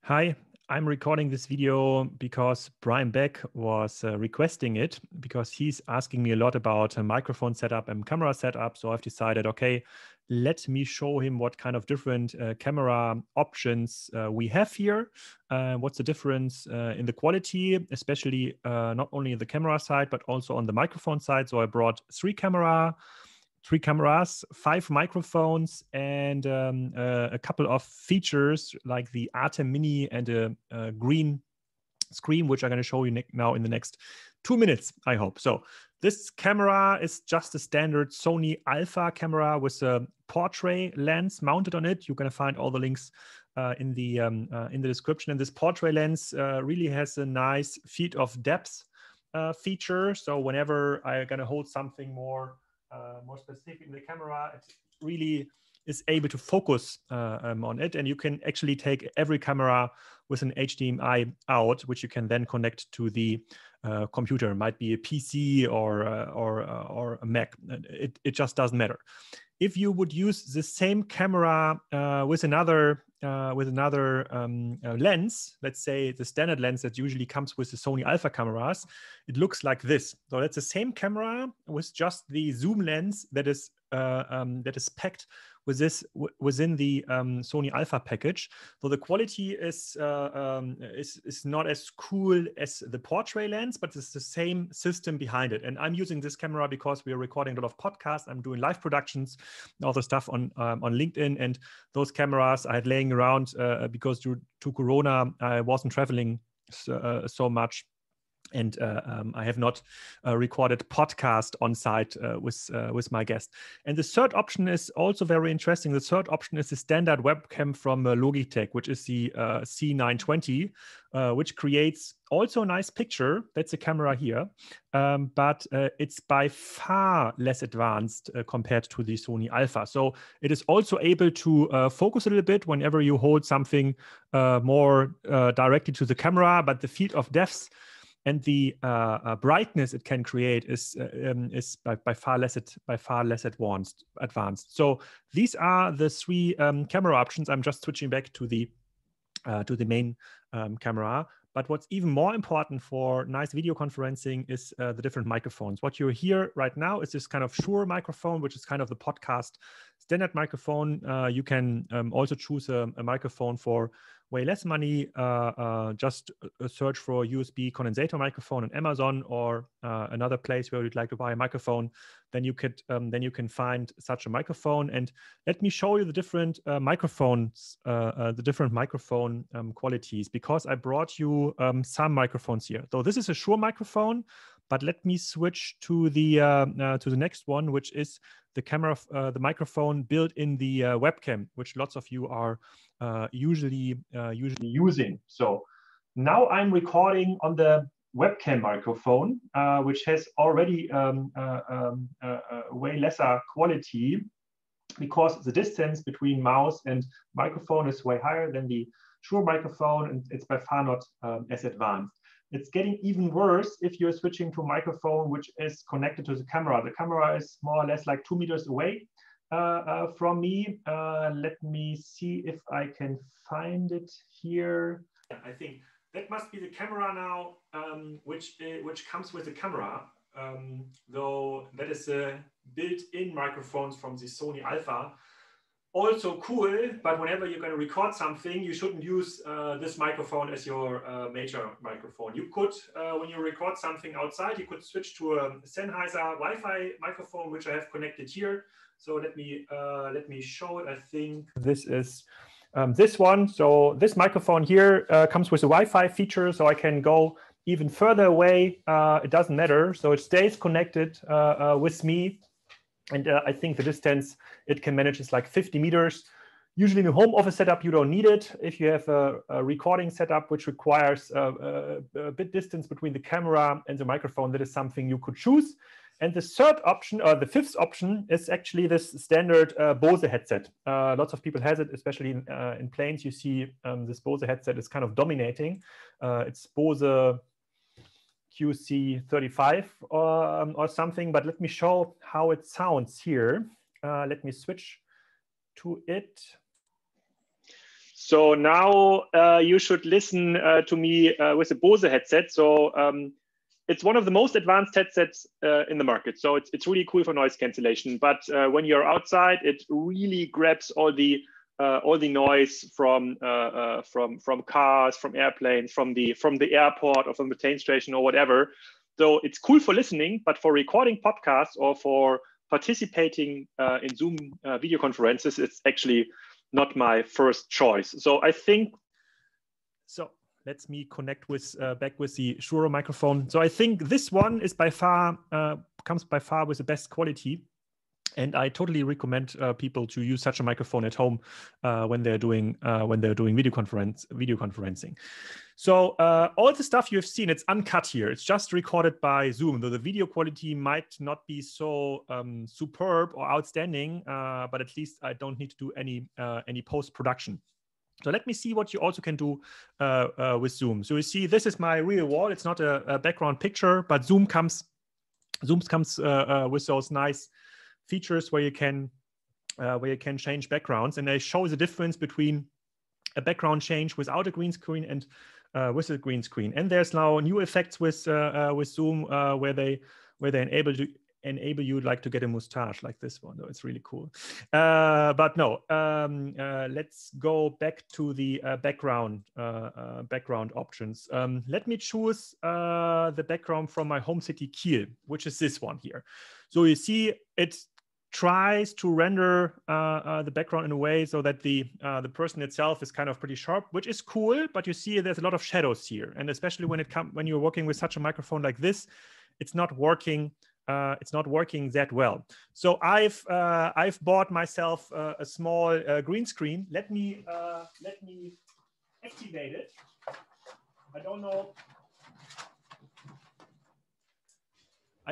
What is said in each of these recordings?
Hi, I'm recording this video because Brian Beck was requesting it because he's asking me a lot about a microphone setup and camera setup. So I've decided, okay, let me show him what kind of different camera options we have here. What's the difference in the quality, especially not only the camera side, but also on the microphone side. So I brought three cameras, 5 microphones, and a couple of features like the ATEM Mini and a green screen, which I'm going to show you now in the next 2 minutes, I hope. So this camera is just a standard Sony Alpha camera with a portrait lens mounted on it. You're going to find all the links in the description. And this portrait lens really has a nice field of depth feature. So whenever I'm going to hold something more specific in the camera, it really is able to focus on it. And you can actually take every camera with an HDMI out, which you can then connect to the computer. It might be a PC or a Mac. It just doesn't matter. If you would use the same camera with another lens, let's say the standard lens that usually comes with the Sony Alpha cameras, it looks like this. So that's the same camera with just the zoom lens that is packed with this within the Sony Alpha package. So the quality is not as cool as the portrait lens, but it's the same system behind it. And I'm using this camera because we are recording a lot of podcasts. I'm doing live productions, all the stuff on LinkedIn, and those cameras I had laying around because due to Corona I wasn't traveling so much. And I have not recorded podcast on site with my guest. And the third option is also very interesting. The third option is the standard webcam from Logitech, which is the C920, which creates also a nice picture. That's a camera here, but it's by far less advanced compared to the Sony Alpha. So it is also able to focus a little bit whenever you hold something more directly to the camera, but the field of depth and the brightness it can create is by far less advanced. So these are the three camera options. I'm just switching back to the main camera. But what's even more important for nice video conferencing is the different microphones. What you hear right now is this kind of Shure microphone, which is kind of the podcast standard microphone. You can also choose a microphone for way less money. Just search for USB condensator microphone on Amazon or another place where you'd like to buy a microphone. Then you can find such a microphone. And let me show you the different microphones, the different microphone qualities, because I brought you some microphones here. So this is a Shure microphone, but let me switch to the next one, which is the camera, the microphone built in the webcam, which lots of you are usually using. So now I'm recording on the webcam microphone, which has already way lesser quality because the distance between mouse and microphone is way higher than the Shure microphone, and it's by far not as advanced. It's getting even worse if you're switching to a microphone which is connected to the camera. The camera is more or less like 2 meters away from me. Let me see if I can find it here. I think that must be the camera now, which comes with the camera. Though that is a built-in microphones from the Sony Alpha. Also cool, but whenever you're going to record something, you shouldn't use this microphone as your major microphone. You could, when you record something outside, you could switch to a Sennheiser Wi-Fi microphone, which I have connected here. So let me show it. I think this is this one. So this microphone here comes with a Wi-Fi feature, so I can go even further away. It doesn't matter. So it stays connected with me. And I think the distance it can manage is like 50 meters. Usually in a home office setup, you don't need it. If you have a recording setup which requires a bit distance between the camera and the microphone, that is something you could choose. And the third option, or the fifth option, is actually this standard Bose headset. Lots of people has it, especially in planes. You see this Bose headset is kind of dominating. It's Bose QC 35 or something, but let me show how it sounds here. Let me switch to it. So now you should listen to me with a Bose headset. So it's one of the most advanced headsets in the market. So it's really cool for noise cancellation. But when you're outside, it really grabs all the noise from cars, from airplanes, from the airport, or from the train station, or whatever. So it's cool for listening, but for recording podcasts or for participating in Zoom video conferences, it's actually not my first choice. So I think, so let me connect with back with the Shure microphone. So I think this one is by far, comes by far with the best quality. And I totally recommend people to use such a microphone at home when they're doing video conferencing. So all the stuff you've seen, it's uncut here. It's just recorded by Zoom, though the video quality might not be so superb or outstanding, but at least I don't need to do any post-production. So let me see what you also can do with Zoom. So you see, this is my real wall. It's not a background picture, but Zoom comes with those nice features where you can change backgrounds, and they show the difference between a background change without a green screen and with a green screen. And there's now new effects with Zoom where they enable you like to get a mustache like this one. Though it's really cool. But no, let's go back to the background options. Let me choose the background from my home city Kiel, which is this one here. So you see it tries to render the background in a way so that the person itself is kind of pretty sharp, which is cool. But you see there's a lot of shadows here, and especially when you're working with such a microphone like this, it's not working. It's not working that well. So I've bought myself a small green screen. Let me activate it. I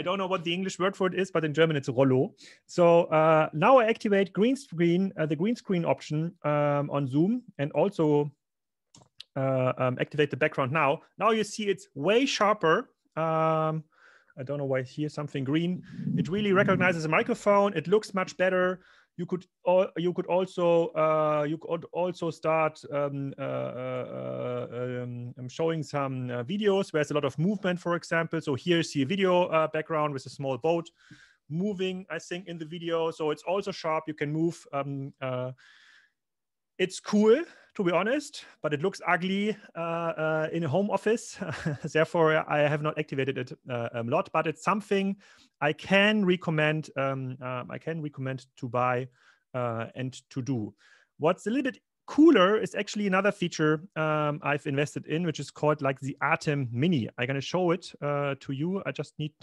don't know what the English word for it is, but in German it's Rollo. So now I activate green screen, the green screen option on Zoom, and also activate the background now. Now you see it's way sharper. I don't know why here's something green. It really recognizes a microphone. It looks much better. You could also start showing some videos where there's a lot of movement, for example. So here's the video background with a small boat moving, I think, in the video. So it's also sharp. You can move. It's cool, to be honest, but it looks ugly in a home office. Therefore, I have not activated it a lot, but it's something I can recommend. To buy and to do. What's a little bit cooler is actually another feature I've invested in, which is called like the ATEM Mini. I'm gonna show it to you. I just need.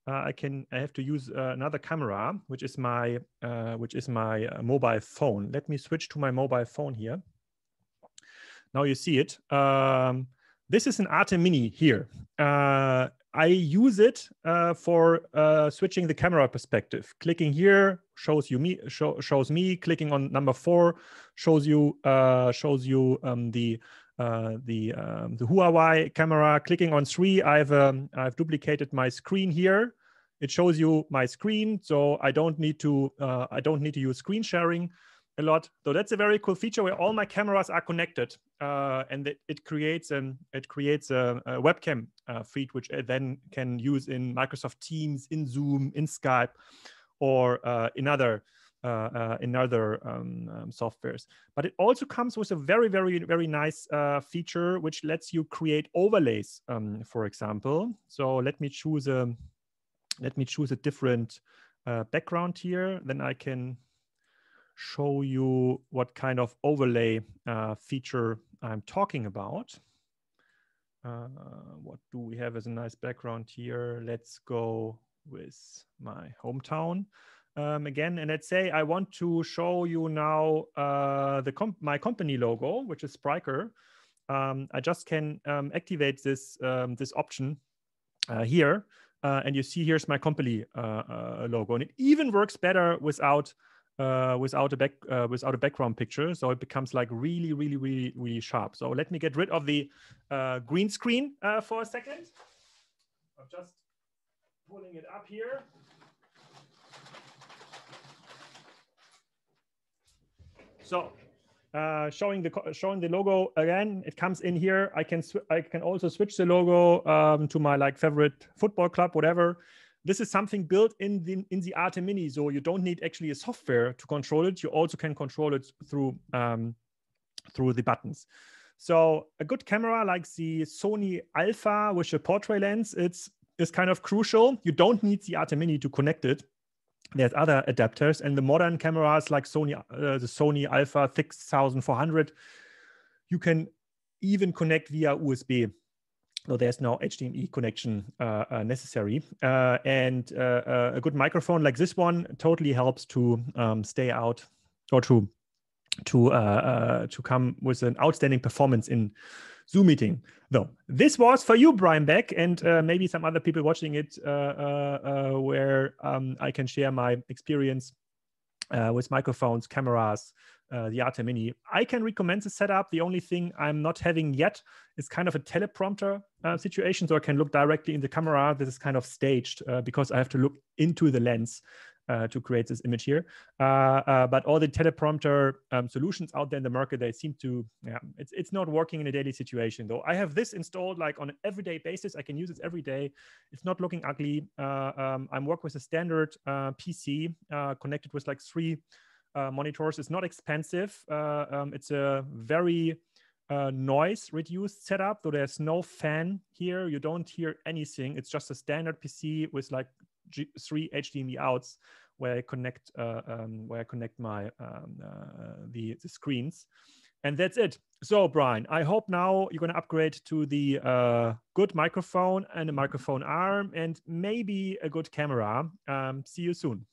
I have to use another camera, which is my mobile phone. Let me switch to my mobile phone here. Now you see it. This is an ATEM Mini here. I use it for switching the camera perspective. Clicking here shows me. Clicking on number 4 shows you the Huawei camera. Clicking on 3, I've duplicated my screen here. It shows you my screen, so I don't need to use screen sharing a lot. So that's a very cool feature where all my cameras are connected, and it creates a webcam feed, which I then can use in Microsoft Teams, in Zoom, in Skype, or in other softwares. But it also comes with a very, very, very nice feature which lets you create overlays, for example. So let me choose a different background here. Then I can show you what kind of overlay feature I'm talking about. What do we have as a nice background here? Let's go with my hometown again, and let's say I want to show you now my company logo, which is Spryker. I just can activate this option here, and you see here's my company logo, and it even works better without a background picture, so it becomes like really, really, really, really sharp. So let me get rid of the green screen for a second. I'm just pulling it up here. So showing the logo again. It comes in here. I can also switch the logo to my like favorite football club, whatever. This is something built in the ATEM Mini, so you don't need actually a software to control it. You also can control it through the buttons. So a good camera like the Sony Alpha with a portrait lens, it's kind of crucial. You don't need the ATEM Mini to connect it. There's other adapters, and the modern cameras like the Sony Alpha 6400, you can even connect via USB. So there's no HDMI connection necessary. And a good microphone like this one totally helps to stay out or to come with an outstanding performance in Zoom meeting. Though this was for you, Brian Beck, and maybe some other people watching it, where I can share my experience with microphones, cameras, the ATEM Mini. I can recommend the setup. The only thing I'm not having yet is kind of a teleprompter situation, so I can look directly in the camera. This is kind of staged because I have to look into the lens to create this image here. But all the teleprompter solutions out there in the market, they seem to, it's not working in a daily situation. Though I have this installed like on an everyday basis. I can use it every day. It's not looking ugly. I'm working with a standard PC connected with like 3 monitors. It's not expensive. It's a very noise reduced setup, so there's no fan here. You don't hear anything. It's just a standard PC with like 3 HDMI outs where I connect my the screens, and that's it. So Brian, I hope now you're going to upgrade to the good microphone and a microphone arm and maybe a good camera. See you soon.